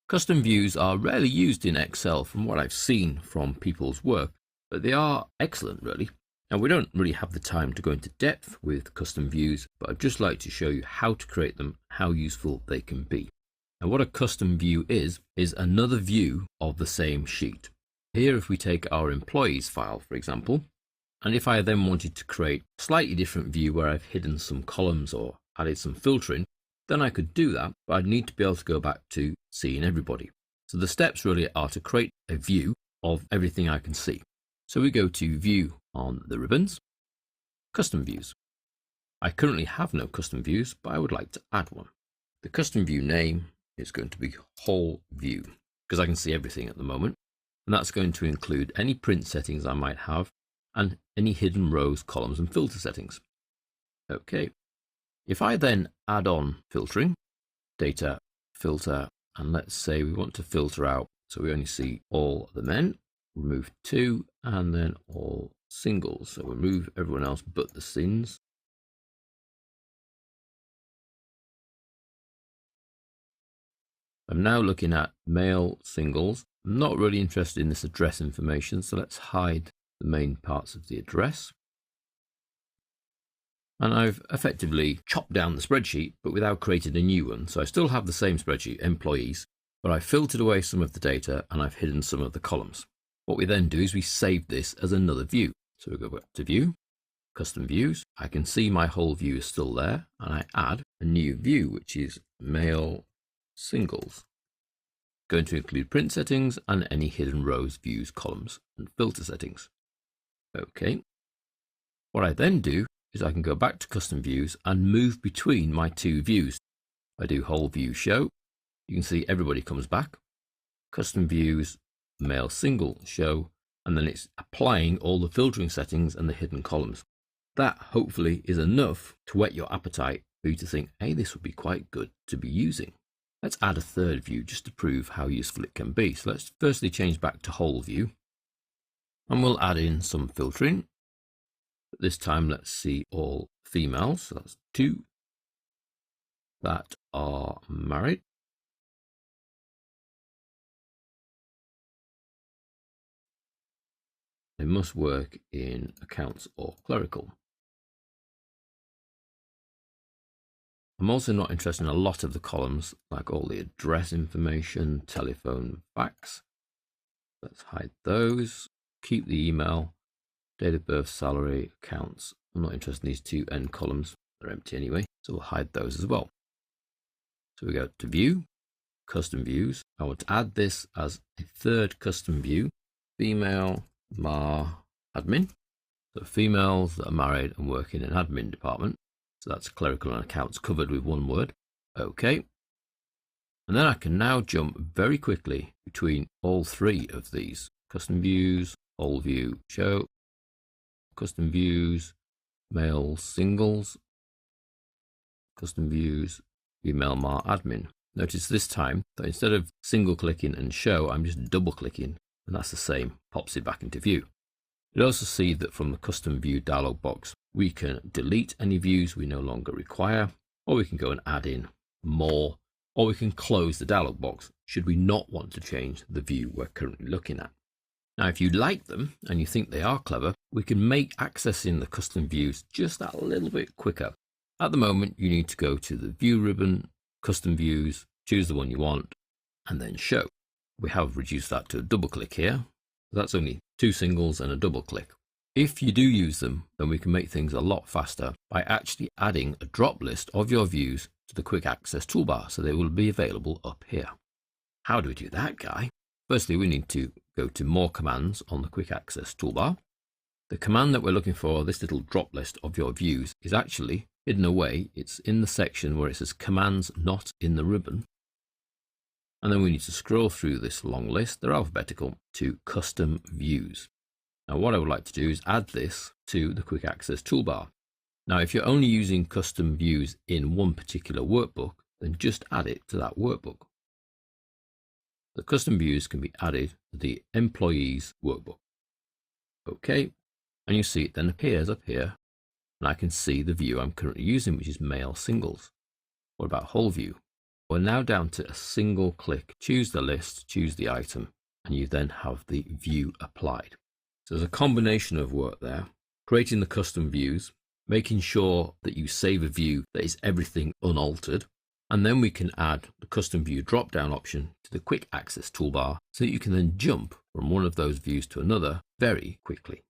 Custom views are rarely used in Excel from what I've seen from people's work, but they are excellent really. Now we don't really have the time to go into depth with custom views, but I'd just like to show you how to create them, how useful they can be. Now what a custom view is another view of the same sheet. Here if we take our employees file for example, and if I then wanted to create a slightly different view where I've hidden some columns or added some filtering, then I could do that, but I'd need to be able to go back to seeing everybody. So the steps really are to create a view of everything I can see. So we go to View on the ribbons, Custom Views. I currently have no custom views, but I would like to add one. The custom view name is going to be Whole View, because I can see everything at the moment. And that's going to include any print settings I might have and any hidden rows, columns, and filter settings. Okay. If I then add on filtering, data, filter, and let's say we want to filter out so we only see all the men, remove 2, and then all singles. So remove everyone else but the sins. I'm now looking at male singles. I'm not really interested in this address information, so let's hide the main parts of the address. And I've effectively chopped down the spreadsheet, but without creating a new one. So I still have the same spreadsheet, employees, but I've filtered away some of the data and I've hidden some of the columns. What we then do is we save this as another view. So we go back to View, Custom Views. I can see my whole view is still there, and I add a new view, which is male singles. Going to include print settings and any hidden rows, views, columns, and filter settings. Okay. What I then do is I can go back to custom views and move between my two views. I do whole view show. You can see everybody comes back. Custom views, male single show, and then it's applying all the filtering settings and the hidden columns. That hopefully is enough to whet your appetite for you to think, hey, this would be quite good to be using. Let's add a third view just to prove how useful it can be. So let's firstly change back to whole view, and we'll add in some filtering. But this time, let's see all females. So that's 2 that are married. They must work in accounts or clerical. I'm also not interested in a lot of the columns, like all the address information, telephone, fax. Let's hide those. Keep the email, date of birth, salary, accounts. I'm not interested in these 2 end columns. They're empty anyway, so we'll hide those as well. So we go to View, Custom Views. I want to add this as a third custom view, female MAR admin. So females that are married and work in an admin department. So that's clerical and accounts covered with one word. Okay. And then I can now jump very quickly between all 3 of these. Custom views, whole view show, custom views, male singles, custom views, female MAR admin. Notice this time that instead of single clicking and show, I'm just double clicking, and that's the same, pops it back into view. You'll also see that from the custom view dialog box, we can delete any views we no longer require, or we can go and add in more, or we can close the dialog box should we not want to change the view we're currently looking at. Now, if you like them and you think they are clever, we can make accessing the custom views just that little bit quicker. At the moment, you need to go to the View ribbon, Custom Views, choose the one you want, and then Show. We have reduced that to a double click here. That's only 2 singles and a double click. If you do use them, then we can make things a lot faster by actually adding a drop list of your views to the quick access toolbar, so they will be available up here. How do we do that, Guy? Firstly, we need to go to More Commands on the quick access toolbar. The command that we're looking for, this little drop list of your views, is actually hidden away. It's in the section where it says Commands Not in the Ribbon. And then we need to scroll through this long list, they're alphabetical, to Custom Views. Now what I would like to do is add this to the quick access toolbar. Now if you're only using custom views in one particular workbook, then just add it to that workbook. The custom views can be added to the employees workbook. Okay, and you see it then appears up here, and I can see the view I'm currently using, which is male singles. What about whole view? We're now down to a single click. Choose the list, choose the item, and you then have the view applied. So there's a combination of work there, creating the custom views, making sure that you save a view that is everything unaltered, and then we can add the custom view drop-down option to the quick access toolbar so that you can then jump from one of those views to another very quickly.